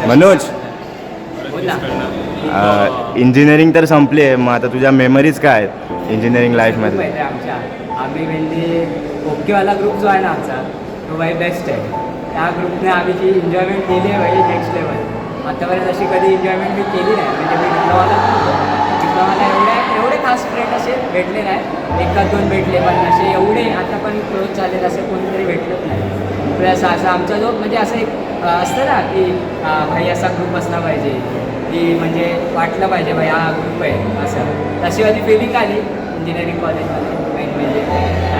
Manoj, engineering तर संपली आहे, मग आता तुझ्या मेमरीज काय आहेत इंजिनिअरिंग लाईफमध्ये? आमच्या आम्ही म्हणजे ओकेवाला ग्रुप जो आहे ना आमचा, तो बाई बेस्ट आहे. त्या ग्रुपने आम्ही जी एन्जॉयमेंट केली आहे बाई नेक्स्ट लेवल. आतापर्यंत अशी कधी एन्जॉयमेंट मी केली नाही. म्हणजे मी डिप्लोमाला एवढे खास फ्रेंड असे भेटले नाही, एकाच दोन भेटले, पण असे एवढे आता पण क्लोज झालेत असे कोणीतरी भेटलंच नाही. प्लस असं आमचा जो म्हणजे असं एक असतं ना की भाई असा ग्रुप असला पाहिजे, की म्हणजे वाटलं पाहिजे भाई हा ग्रुप आहे असं. तशी माझी फिलिंग आली इंजिनिअरिंग कॉलेजमध्ये मेन म्हणजे.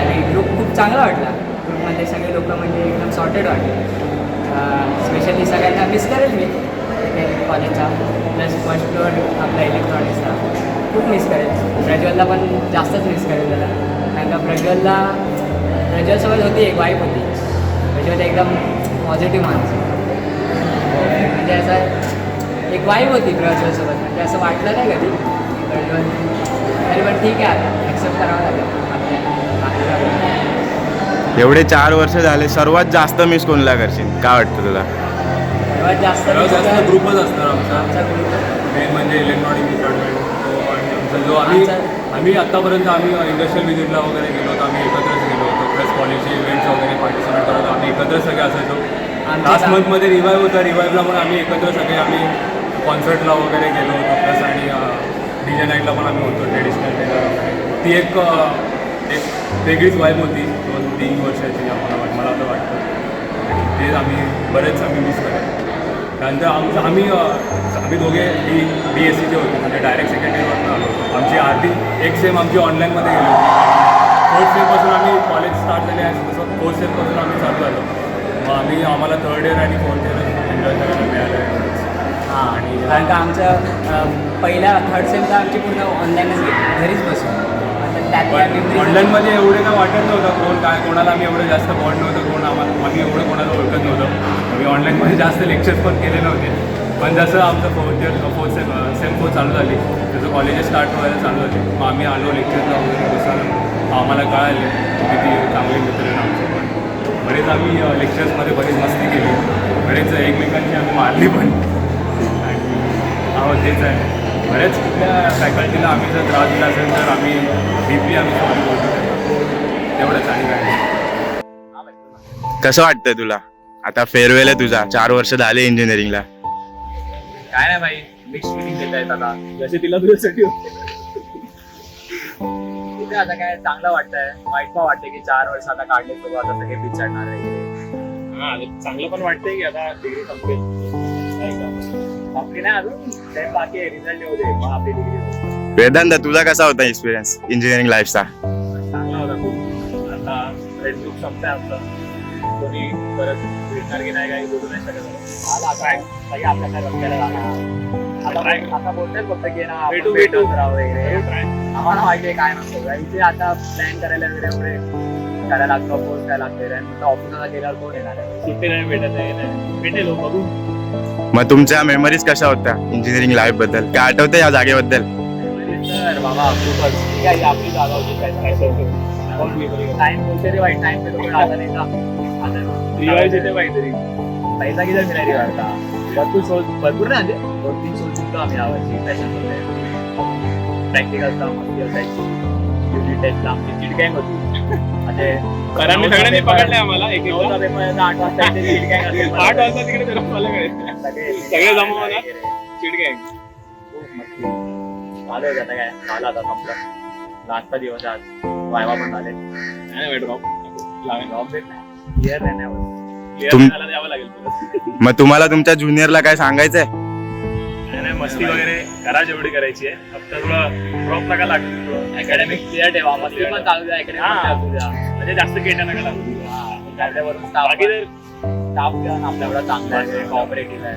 आणि ग्रुप खूप चांगला वाटला. ग्रुपमध्ये सगळे लोक म्हणजे एकदम सॉर्टेड वाटले. स्पेशली सगळ्यांना मिस करेल मी कॉलेजचा. प्लस फर्स्ट फ्लोअर आपला इलेक्ट्रॉनिक्सचा खूप मिस करेल. प्रज्वलला पण जास्तच मिस करेल त्याला, कारण का प्रज्वलसोबत होती एक वाईफ होती. प्रज्वल एकदम पॉझिटिव्ह माणूस म्हणजे असं एक वाईफ होती प्रज्वलसोबत. म्हणजे असं वाटलं नाही कधी प्रज्वल, तरी पण ठीक आहे आता ॲक्सेप्ट करावं लागेल आपल्या. एवढे 4 वर्ष झाले, सर्वात जास्त मिस कोणला करशील? काय वाटतं तुला? सर्वात जास्त ग्रुपच असणार आमचा ग्रुप मेन म्हणजे इलेक्ट्रॉनिक डिपार्टमेंट. जो आम्ही आत्तापर्यंत आम्ही इंडस्ट्रियल व्हिजिटला वगैरे गेलो होतो, आम्ही एकत्रच गेलो होतो. प्लस कॉलेजचे इव्हेंट्स वगैरे पार्टिसिपेट करत आम्ही एकत्र सगळे असायचो. लास्ट मंथमध्ये रिवाईव्ह होता, रिवाईव्हला पण आम्ही एकत्र सगळे आम्ही कॉन्सर्टला वगैरे गेलो होतो. प्लस आणि DJ नाईटला पण आम्ही होतो ट्रेडिशनल डेला वगैरे. ती एक वेगळीच वाईब होती 2-3 वर्षाची मला आता वाटतं. आणि ते आम्ही मिस करतो. त्यानंतर आम्ही दोघे BSCचे होते, म्हणजे डायरेक्ट सेकंड इयरवरून आलो. आमची आरती एक सेम आमची ऑनलाईनमध्ये गेली होती. 4th सेमपासून आम्ही कॉलेज स्टार्ट झाले आहे, तसं 4th सेमपासून आम्ही चालू झालो. मग आम्हाला 3rd इयर आणि 4th इयर एन्जॉय करायला मिळालं आहे. हां, आणि कारण का आमचं पहिल्या 3rd सेमला आमची पूर्ण ऑनलाईनच गेली, घरीच बसून. ऑनलाईनमध्ये एवढे काय वाटत नव्हतं, कोणाला आम्ही एवढं जास्त बॉन्ड नव्हतं, आम्ही एवढं कोणाला ओळखत नव्हतं. आम्ही ऑनलाईनमध्ये जास्त लेक्चर्स पण केले नव्हते. पण जसं आमचं 4th सेम 4 चालू झाली, जसं कॉलेजेस स्टार्ट व्हायला चालू झाले, मग आम्ही आलो लेक्चरला वगैरे बसायला. आम्हाला कळाले किती चांगले मित्र आहेत आमचे. पण बरेच आम्ही लेक्चर्समध्ये बरीच मस्ती केली, बरेच एकमेकांची आम्ही मारली पण. आणि तेच आहे, बऱ्याच कुठल्या फॅकल्टीला आम्ही जर त्रास दिला असेल तर आम्ही डीपली सॉरी बोलतो तेवढंच. आणि काय कसं वाटतंय तुला? आता फेअरवेल आहे तुझा, 4 वर्ष झाले इंजिनिअरिंगला. काय नाही भाई, मिक्स फिलिंग देता येत आता, जसे तिला तुझ्यासाठी होते. तिथे आता काय चांगलं वाटतंय, वाईट पण वाटतंय की 4 वर्ष आता काढले तो आता सगळे पिचडणार आहे. हां, चांगलं पण वाटतंय की आता डिग्री संपेल. आपली नाही अजून बाकी आहे, रिझल्ट येऊ दे मग आपली डिग्री. वेदांत, तुझा कसा होता एक्सपिरियन्स इंजिनिअरिंग लाईफचा? चांगला होता खूप. आता फ्रेंड ग्रुप संपताय आमचं, कोणी परत भेटणार की नाही काही बोलू नाही शकत. आपल्या काय रस्त्याला जाणार आता बोलतात फक्त की ना भेटू वगैरे. आम्हाला माहिती आहे काय नसतं इथे. आता प्लॅन करायला एवढे करायला लागतो, पोस्ट करायला लागते. ऑफिसला गेल्यावर कोण येणार आहे? सुट्टी नाही भेटत नाही, भेटेल बघू. मग तुमच्या मेमरीज कशा होत्या इंजिनिअरिंग लाईफ बद्दल? काय आठवतं या जागेबद्दल? तर बाबा खूपच ठीक आहे, आपली जागा होती टाइम बोलते रे बाई, टाइम पे आता नाही का रिवाईज येते काहीतरी. पैसा किती मिळाली वाटता. भरपूर नाही म्हणजे 2-3 शोध शिकलो आम्ही यावर्षी. त्याच्यामध्ये प्रॅक्टिकलचा मस्ती असायची, युनिट टेस्टला आमची चिट गँग होती. म्हणजे सरांनी सगळ्यांनी पकडले आम्हाला. 9चा पेपर 8 वाजता चिट गँग असेल. 8 वाजता तिकडे जरा मला सगळे जमा होणार चिट गँग. खूप मस्ती चालू आहे. आता काय झालं, आता संपलं. लास्टचा दिवस आज, वायवा पण झाले. क्लिअर द्यावं लागेल. मग तुम्हाला तुमच्या ज्युनियरला काय सांगायचंय? नाही, मस्ती वगैरे करा जेवढी करायची आहे. फक्त थोडं ड्रॉप नका लागतो. अकॅडमिक क्लिअर ठेवा, मस्ती पण चालू द्या. म्हणजे जास्त केटा नका लागू. आपल्यावरून बाकी जर स्टाफ आपल्या एवढा चांगला आहे, कॉपरेटिव्ह आहे,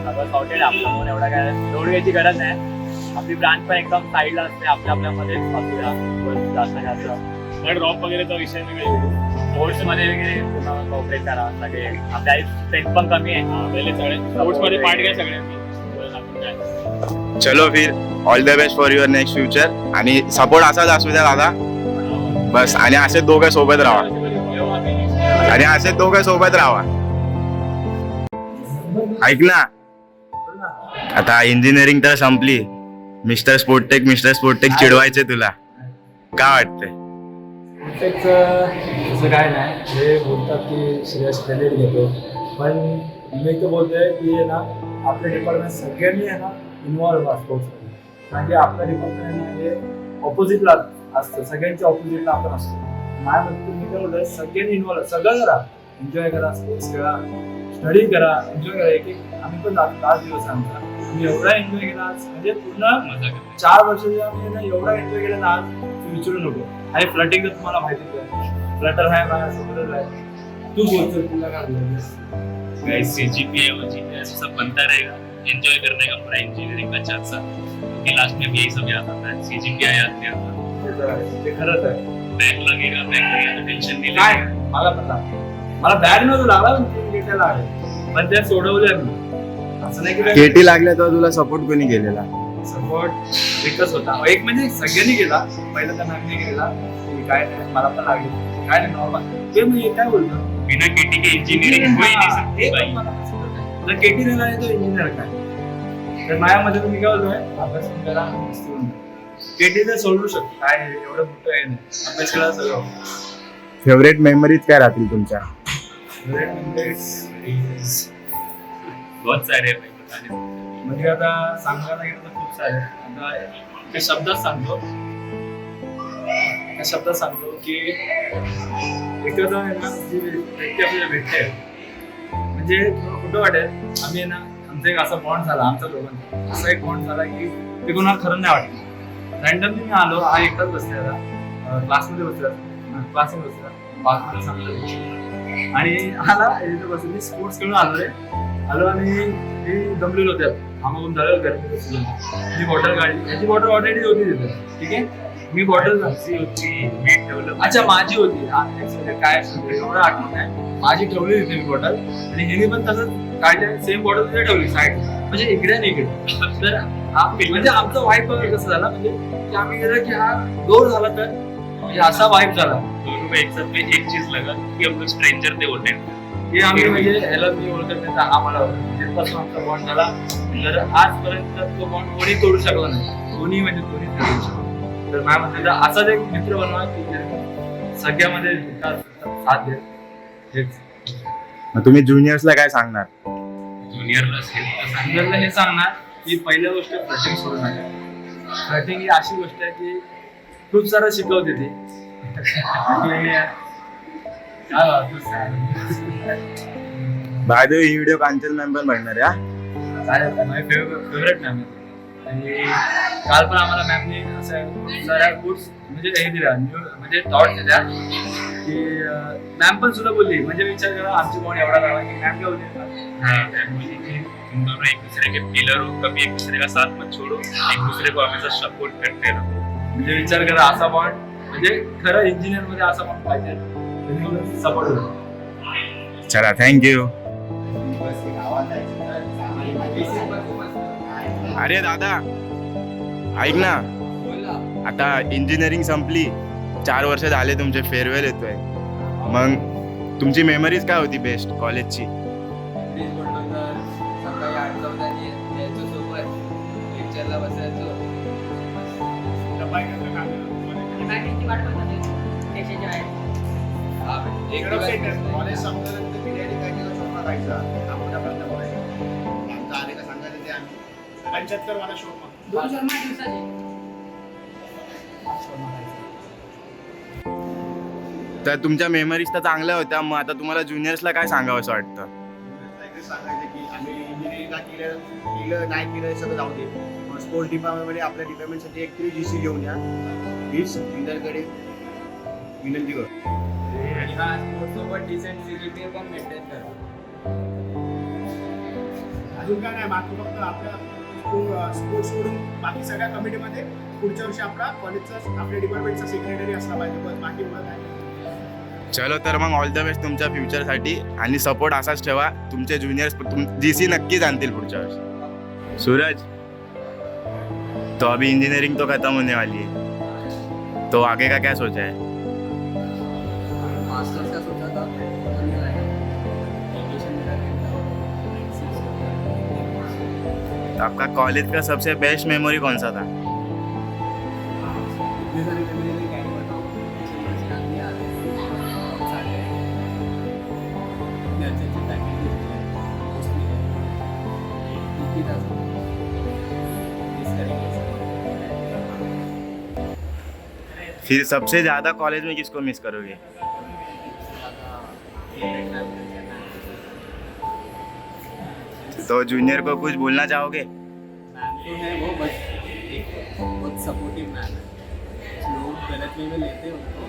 सगळं सॉर्टेड आपलं. म्हणून एवढा काय लोड घ्यायची गरज नाही. आपली ब्रांच पण एकदम साईडला असते, आपल्यामध्येच बसूया जास्त. ड्रॉप वगैरेचा विषय नाही. स्पोर्ट्समध्ये वगैरे पूर्ण कॉपरेट करा सगळे. आपल्या स्ट्रेंथ पण कमी आहे. स्पोर्ट्समध्ये पार्ट घ्या सगळ्यांनी. चलो फिर all the best for your next future. आणि सपोर्ट असाच असू द्या दादा बस. आणि असे दोघं सोबत राहा. ऐक ना, आता इंजिनिअरिंग तर संपली. मिस्टर स्पोर्टेक चिडवायचे तुला, काय वाटतंय? असं काय नाही, हे बोलतात की श्रेयस क्रेडिट घेतो, पण मी तर बोलतोय की आहे ना आपल्या डिपार्टमेंट सगळ्यांनी आहे ना इन्व्हॉल्व व्हा स्पोर्ट्समध्ये. म्हणजे आपलं डिपार्टमेंट आहे ना हे ऑपोजिटला असतं, सगळ्यांच्या ऑपोजिटला आपण असतो. माझ्या म्हणतो मी काय बोलतोय, सगळ्यांनी इन्व्हॉल्व, सगळं करा, एन्जॉय करा, स्पोर्ट्स खेळा, स्टडी करा, एन्जॉय करा. एक आम्ही पण जातो 10 दिवस आमचा, मी एवढा एन्जॉय केला आज, म्हणजे पूर्ण 4 वर्षाच्या आम्ही ना एवढा एन्जॉय केला ना आज विचारू नको. आणि फ्लटिंग तर तुम्हाला माहितीच आहे, फ्लटर आहे माझ्यासोबतच आहे. तू बोलतो तुला काय बोलतोय? CGPA और GPA सब बनता रहेगा, एंजॉय करने का पूरा इंजीनियरिंग का चांस है, क्योंकि लास्ट में भी यही सब याद आता है. CGPA याद नहीं आता, ते खरंच आहे. बैक लगेगा तो टेंशन नहीं काय लगेगा. मला पण लागला, मला बॅग नव्हतं लागला, पण 3 गेट्या लागले, पण त्या सोडवल्या मी. असं नाही की केटी लागल्या तेव्हा तुला सपोर्ट कोणी केलेला? सपोर्ट एकच होता, एक म्हणजे सगळ्यांनी केला. पहिला त्या मॅमने केला की काय नाही मला पण लागली, काय नाही नॉर्मल. ते मी काय बोलतो, बिना केटी के इंजीनियरिंग हो ही नहीं सकती भाई. जर केटी नाही लागली तो इंजिनियर काय? तर माझ्यामध्ये मी काय बोलतोय, अभ्यास पण करा, मस्ती पण करा. केटी तर सोडवू शकतो, काय एवढं मोठं आहे नाही, अभ्यास केला सगळं. फेवरेट मेमरीज काय राहतील तुमच्या? बहुत सारे हैं भाई बताने को. म्हणजे आता सांगायला गेलं तर खूप सारे. आता एका शब्दात सांगतो की एखादा आहे ना जी व्यक्ती आपल्याला भेटते, म्हणजे तुला कुठं वाटेल, आम्ही आहे ना आमचा एक असा बॉन्ड झाला, आमचा दोघांचा असा एक बॉन्ड झाला की ते कोणाला खरं नाही वाटलं. रँडमली मी आलो, हा एकटाच बसलेला, क्लासमध्ये बसला बाजूला सांगतो, आणि आला इथे बसून मी स्पोर्ट्स खेळून आलो आणि मी दमलेलो होत्या, आम्हाला झालं गर्दी बसलो. मी बॉटल काढली, याची बॉटल ऑलरेडी होती तिथे, ठीक आहे. मी बॉटल होती मीट डेव्हलप. अच्छा माझी होती, काय एवढं आठवण नाही, माझी ठेवली तिथे मी बॉटल, आणि हिने पण तसंच काढली, सेम बॉटल तिथे ठेवली साईड, म्हणजे इकडे आणि इकडे. तर म्हणजे आमचा वाईफ कसं झाला, म्हणजे की आम्ही गेलो की हा दोर झाला, तर म्हणजे असा वाईफ झाला. दोनों को एक साथ में एक चीज लगा कि हम लोग स्ट्रेंजर थे वो टाइम. हे आम्ही म्हणजे ह्याला मी ओळखत नाही, तर हा मला ओळखत. तिथपासून आमचा बॉन्ड झाला, तर आजपर्यंत तो बॉन्ड कोणी तोडू शकला नाही, कोणी म्हणजे कोणी तोडू शकला. तर माझ्या मते असाच एक मित्र बनवा की जे सगळ्यामध्ये साथ देत. हेच मग तुम्ही ज्युनियर्सला काय सांगणार? ज्युनियरला सांगायला हे सांगणार की पहिल्या गोष्ट फ्लटिंग सोडू नका. फ्लटिंग ही अशी गोष्ट आहे की खूप सारं शिकवते ती. काय वाटतं by the way, he video Kanchan ma'am पण बघणार आहे हा? माझी फेवरेट मॅम आहे. आणि काल पण आम्हाला मॅमने असं साऱ्या गुड्स म्हणजे हे दिल्या, म्हणजे थॉट दिल्या की मॅम पण सुद्धा बोलली, म्हणजे विचार करा आमची बॉन्ड एवढा झाला की मॅम काय बोलली, हाँ मैम बोली कि तुम दोनों एक दूसरे के पिलर हो, कभी एक दूसरे का साथ मत छोड़ो, एक दूसरे को हमेशा सपोर्ट करते रहो. म्हणजे विचार करा असा बॉन्ड, म्हणजे खरं इंजिनियर मध्ये असा बॉन्ड पाहिजे, सपोर्ट होतो. चला, थँक्यू. अरे दादा, ऐक ना, आता इंजिनिअरिंग संपली, 4 वर्ष झाले तुमचे, फेअरवेल येतोय, मग तुमची मेमरीज काय होती बेस्ट कॉलेजची? सकाळी 8 वाजता यायचो सोबत, लेक्चरला बसायचो. कॉलेज संपल्यानंतर बिर्याणी काय किलो शोरमा खायचा, आठवड्यापर्यंत बोलायचं. आमचा आले का सांगायचं ते आम्ही 75 वाला शोरमा. 2 शर्मा दिवसाचे. तर तुमच्या मेमरीज तर चांगल्या होत्या, मग आता तुम्हाला ज्युनियर्सला काय सांगावं असं वाटतं? एकच सांगायचं की आम्ही इंजिनिअरिंगला केलं नाही केलं हे सगळं जाऊ दे. मग स्पोर्ट्स डिपार्टमेंटमध्ये आपल्या डिपार्टमेंटसाठी एक तरी GC घेऊन या, हीच इंदरकडे विनंती करतो. आणि हा स्पोर्ट्ससोबत डिसेंट CGPA पण मेंटेन करा. अजून काय नाही, बाकी फक्त आपल्या स्पोर्ट्स सोडून बाकी सगळ्या कमिटीमध्ये पुढच्या वर्षी आपला कॉलेजचा आपल्या डिपार्टमेंटचा सेक्रेटरी असला पाहिजे, बस बाकी एवढं काय. चलो, तर मग ऑल द बेस्ट तुमच्या फ्युचरसाठी, आणि सपोर्ट असाच ठेवा. तुमचे ज्युनियर्स GC नक्कीच आणतील पुढच्या वर्षी. सूरज, तो अभी इंजीनियरिंग तो खत्म होने वाली है, तो आगे का क्या सोचा है? मास्टर्स का सोचा था, तो आपका कॉलेज का सबसे बेस्ट मेमोरी कौन सा था? इतने सारे मेमोरी क्या ही बताऊं, अच्छे आदमी आ रहे हैं, बहुत सारे हैं, इतने अच्छे अच्छे फैकल्टी दोस्त भी हैं, एक ही था सब, मिस करेंगे सब। फिर सबसे ज्यादा कॉलेज में किसको मिस करोगे? तो जूनियर को कुछ बोलना चाहोगे? मैम तो है वो, बस एक बहुत सपोर्टिव मैम है, कुछ लोग गलत वे में लेते हैं उनको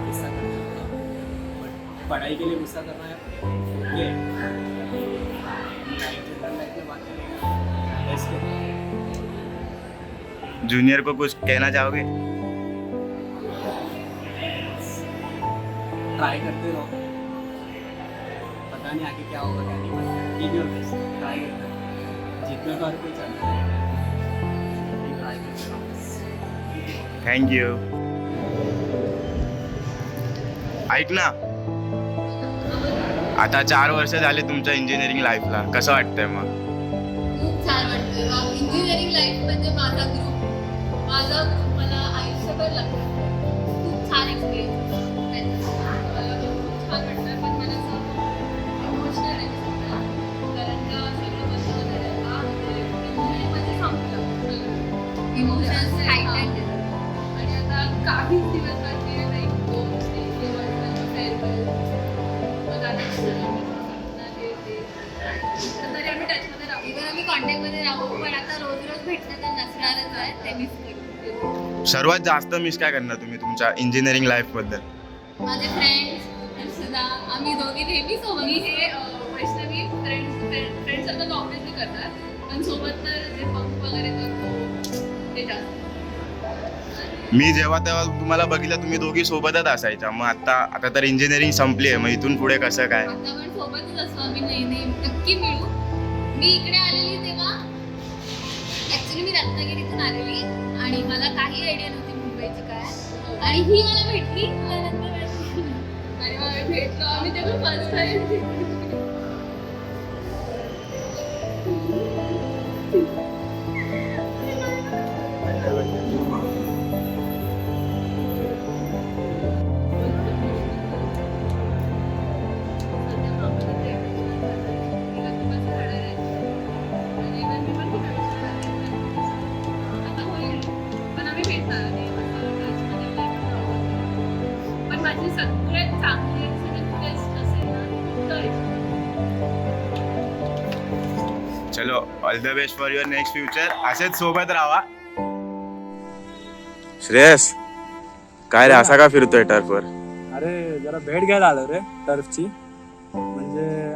गुस्सा करना, बट पढ़ाई के लिए गुस्सा करना है ओके, लाइफ में बात करेगा बेस्ट है। जूनियर को कुछ कहना चाहोगे? ट्राई करते रहो, पता नहीं आगे क्या होगा क्या नहीं होगा, कीप योर बेस्ट, ट्राई करते रहो, जितना तो हर कोई चाहता है, ट्राई करते रहो। Thank you. ऐक ना, आता 4 वर्ष झाले तुमच्या इंजिनिअरिंग लाईफला, कसं वाटतंय मग? खूप छान वाटतं. इंजिनिअरिंग लाईफ म्हणजे माझा ग्रुप मला आयुष्यभर लागतो. खूप छान एक्सपिरियन्स होता त्याच्यात. मला खूप छान वाटतं, पण मला असं इमोशनल आहे सगळं. कारण का सगळं बंद झालं का इंजिनिअरिंगमध्ये संपलं. इमोशन्स हायलाइट आणि आता काही दिवस बाकी आहे, लाईक 2-3 दिवस फेअरवेल, मग आता तरी आम्ही टचमध्ये राहू, इव्हन आम्ही कॉन्टॅक्टमध्ये राहू, पण आता रोज रोज भेटणं तर नसणारच आहे, ते मिस करू. सर्वात जास्त मिस काय करणार तुम्ही तुमच्या इंजिनिअरिंग लाईफ बद्दल? माझे फ्रेंड्स सुद्धा, आम्ही दोघी नेहमी सोबत. मी हे वैष्णवी फ्रेंड सर्कल ऑब्विसली करतात, पण सोबत तर जे बंक वगैरे करतो ते जास्त. मी जेव्हा तेव्हा तुम्हाला बघितलं तुम्ही दोघी सोबतच असायच्या, मग आता तर इंजिनिअरिंग संपली आहे, मग इथून पुढे कसं काय? आता पण सोबतच असतो आम्ही, नेहमी नक्की मिळू. मी इकडे आलेली तेव्हा ॲक्च्युली मी रत्नागिरीतून आलेली आणि मला काही आयडिया नव्हती मुंबईची काय, आणि ही मला भेटली आणि मग भेटलो आम्ही तेव्हा फर्स्ट टाइम. पण माझी सगळ्यात चांगली बेस्ट असेल ना तर चलो, all the best for your next future. असेच सोबत राहा. श्रेयस, काय रे असा का फिरतोय टर्फवर? अरे जरा भेट घ्यायला आलो रे टर्फची, म्हणजे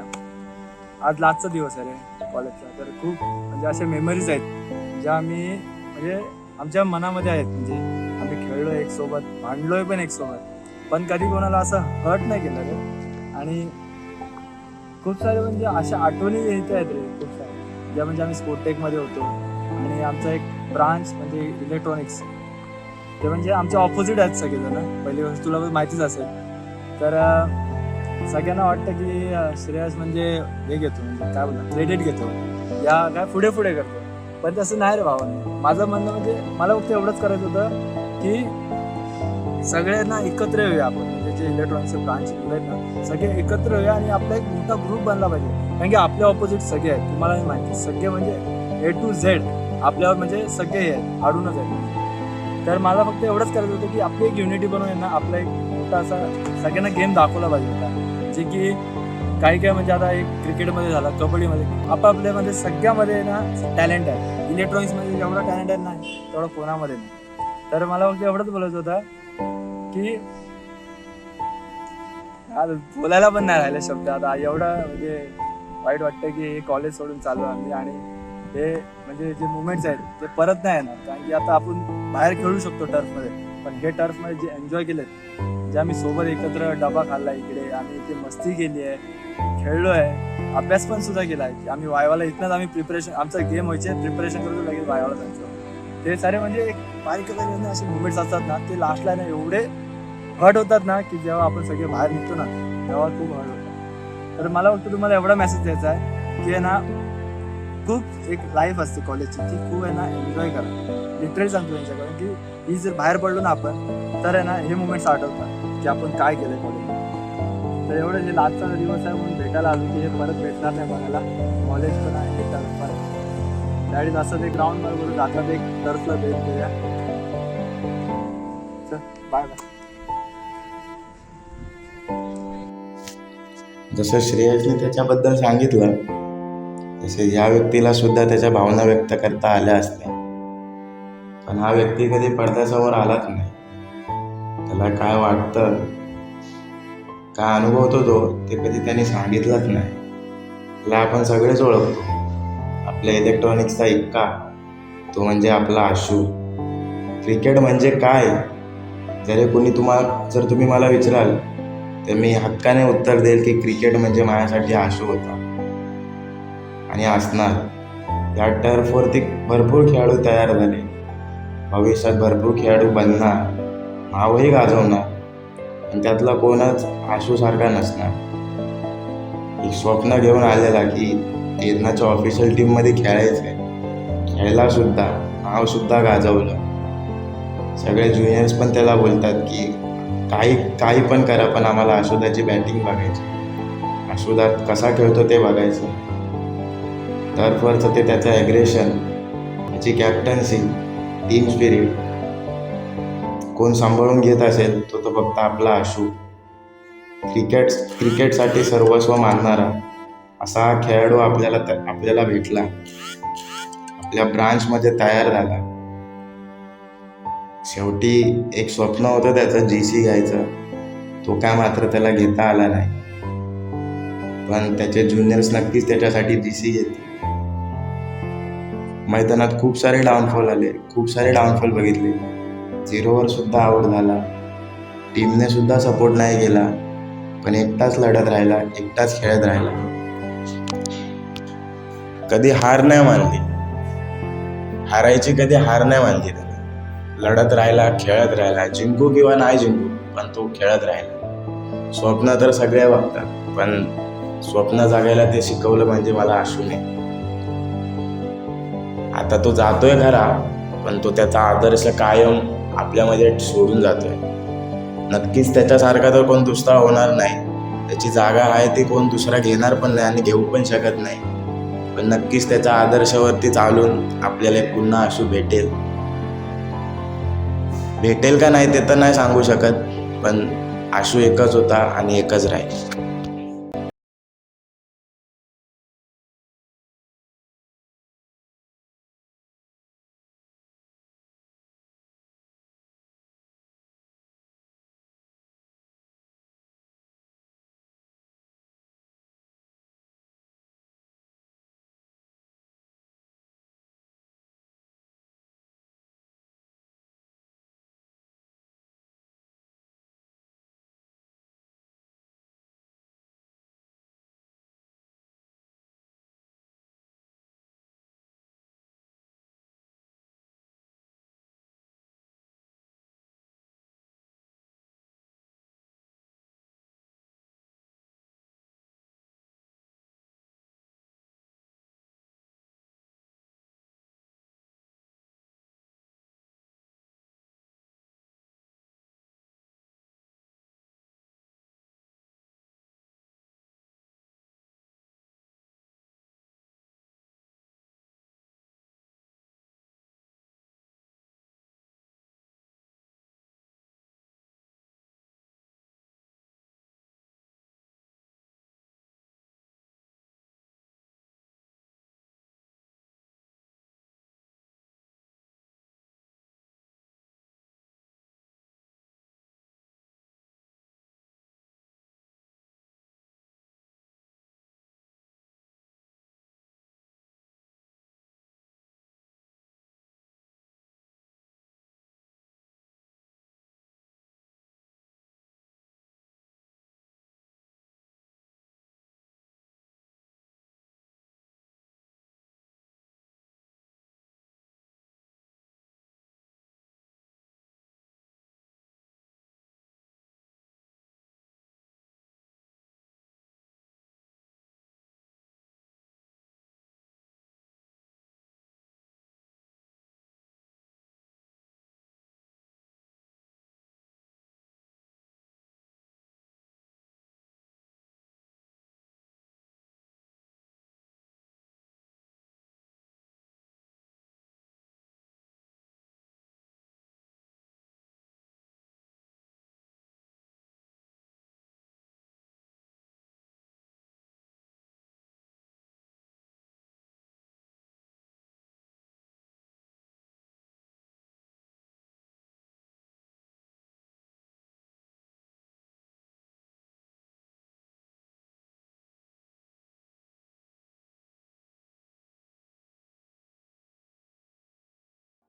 आज लास्टचा दिवस आहे रे कॉलेजचा, तर खूप म्हणजे अशा मेमरीज आहेत ज्या आम्ही म्हणजे आमच्या मनामध्ये आहेत. म्हणजे आम्ही खेळलो एक सोबत, भांडलोय पण एक सोबत, पण कधी कोणाला असं हर्ट नाही केलं रे. आणि खूप सारे म्हणजे अशा आठवणी येत आहेत रे खूप सारे, ज्या म्हणजे आम्ही स्पोर्टेकमध्ये होतो आणि आमचा एक ब्रांच म्हणजे इलेक्ट्रॉनिक्स, ते म्हणजे आमच्या ऑपोजिट आहेत सगळेजण. पहिली गोष्ट तुला माहितीच असेल. तर सगळ्यांना वाटतं की श्रेयस म्हणजे हे घेतो, म्हणजे काय बोलतो क्रेडिट घेतो, या काय पुढे पुढे करतो, पण तसं नाही रे भावाने. माझं म्हणणं म्हणजे मला फक्त एवढंच करायचं होतं की सगळ्यांना एकत्र येऊया आपण, म्हणजे जे इलेक्ट्रॉनिक्सचे ब्रांच आहेत ना सगळे एकत्र येऊया आणि आपला एक मोठा ग्रुप बनला पाहिजे. कारण की आपल्या ऑपोजिट सगळे आहेत, तुम्हाला माहिती सगळे म्हणजे A to Z आपल्यावर म्हणजे सगळे हे आहेत, आडूनच आहेत. तर मला फक्त एवढंच करायचं होतं की आपली एक युनिटी बनवून ना आपला एक मोठा असा सगळ्यांना गेम दाखवला पाहिजे होता, जे की काही म्हणजे आता एक क्रिकेटमध्ये झाला, कबड्डीमध्ये, आपापल्यामध्ये सगळ्यामध्ये ना टॅलेंट आहे. इलेक्ट्रॉनिक्समध्ये जेवढा टॅलेंट आहे नाही तेवढा कोणामध्ये नाही. तर मला फक्त एवढंच बोलायचं होतं की बोलायला पण नाही राहिला शब्द आता. एवढं म्हणजे वाईट वाटतं की हे कॉलेज सोडून चालू आम्ही, आणि हे म्हणजे जे मुवमेंट्स आहेत ते परत नाही येणार. कारण की आता आपण बाहेर खेळू शकतो टर्फमध्ये, पण हे टर्फमध्ये जे एन्जॉय केलेत, जे आम्ही सोबत एकत्र डबा खाल्ला इकडे, आम्ही इथे मस्ती केली आहे, खेळलो आहे, अभ्यास पण सुद्धा केला आहे. आम्ही वायवाला इथनंच आम्ही प्रिपरेशन, आमचा गेम व्हायचे प्रिपरेशन करतो लगेच वायवाला जायचो. ते सारे म्हणजे एक बारीक असे मुवमेंट्स असतात ना, ते लास्टला ना एवढे हर्ट होतात ना की जेव्हा आपण सगळे बाहेर निघतो ना तेव्हा खूप हर्ट होतात. तर मला फक्त तुम्हाला एवढा मेसेज द्यायचा आहे की ना खूप एक लाईफ असते कॉलेजची, ती खूप आहे ना एन्जॉय करा. लिटरली सांगतो त्यांच्याकडून की ही जर बाहेर पडलो ना आपण तर आहे ना हे मुमेंट्स आठवतात की आपण काय केलं कॉलेज. तर एवढं जे लास्टचा दिवस आहे म्हणून भेटायला आलो की हे परत भेटणार नाही बघायला. कॉलेज पण आहे हे टर्फ पण आहे. त्यावेळी असं ते ग्राउंडवर बोलून जातात एक टर्फला भेट देऊया. चल बाय बाय. जसं श्रेयसने त्याच्याबद्दल सांगितलं तसे या व्यक्तीला सुद्धा त्याच्या भावना व्यक्त करता आल्या असत्या, पण हा व्यक्ती कधी पडद्यासमोर आलाच नाही. त्याला काय वाटतं, काय अनुभवतो तो ते कधी त्यांनी सांगितलंच नाही. त्याला आपण सगळेच ओळखतो. आपल्या इलेक्ट्रॉनिक्सचा इक्का, तो म्हणजे आपला आशू. क्रिकेट म्हणजे काय जर तुम्ही मला विचाराल तर मी हक्काने उत्तर देईल की क्रिकेट म्हणजे माझ्यासाठी आशू होता आणि असणार. या टर्फवरती भरपूर खेळाडू तयार झाले, भविष्यात भरपूर खेळाडू बनणार, नावही गाजवणार, आणि त्यातला कोणच आशूसारखा नसणार. एक स्वप्न घेऊन आलेला की तेरणाच्या ऑफिशियल टीममध्ये खेळायचंय, खेळला सुद्धा, नावसुद्धा गाजवलं. सगळे ज्युनियर्स पण त्याला बोलतात की काही पण करा पण आम्हाला आशुदाची बॅटिंग बघायची, आशुदा कसा खेळतो ते बघायचं. टर्फवरचं ते त्याचं ॲग्रेशन, त्याची कॅप्टन्सी, टीम स्पिरिट कोण सांभाळून घेत असेल तो फक्त आपला आशू. क्रिकेटसाठी सर्वस्व मानणारा असा हा खेळाडू आपल्याला भेटला, आपल्या ब्रांचमध्ये तयार झाला. शेवटी एक स्वप्न होतं त्याचं GC घ्यायचं, तो काय मात्र त्याला घेता आला नाही. पण त्याचे ज्युनियर्स नक्कीच त्याच्यासाठी GC घेतील. मैदानात खूप सारे डाऊनफॉल आले, खूप सारे डाऊनफॉल बघितले. 0वर सुद्धा आऊट झाला, टीमने सुद्धा सपोर्ट नाही केला, पण एकटाच लढत राहिला, एकटाच खेळत राहिला. कधी हार नाही मानली, हारायची कधी हार नाही मानली त्याने. लढत राहिला, खेळत राहिला, जिंकू किंवा नाही जिंकू पण तो खेळत राहिला. स्वप्न तर सगळे बघतात, पण स्वप्न जगायला ते शिकवलं म्हणजे मला आशूने. आता तो जातोय खरा, पण तो त्याचा आदर्श कायम आपल्यामध्ये सोडून जातोय. नक्कीच त्याच्यासारखा तर कोण दुसरा होणार नाही, त्याची जागा आहे ती कोण दुसरा घेणार पण नाही आणि घेऊ पण शकत नाही. पण नक्कीच त्याच्या आदर्शावरती चालून आपल्याला एक पुन्हा आशू भेटेल का नाही ते तर नाही सांगू शकत, पण आशू एकच होता आणि एकच राहील.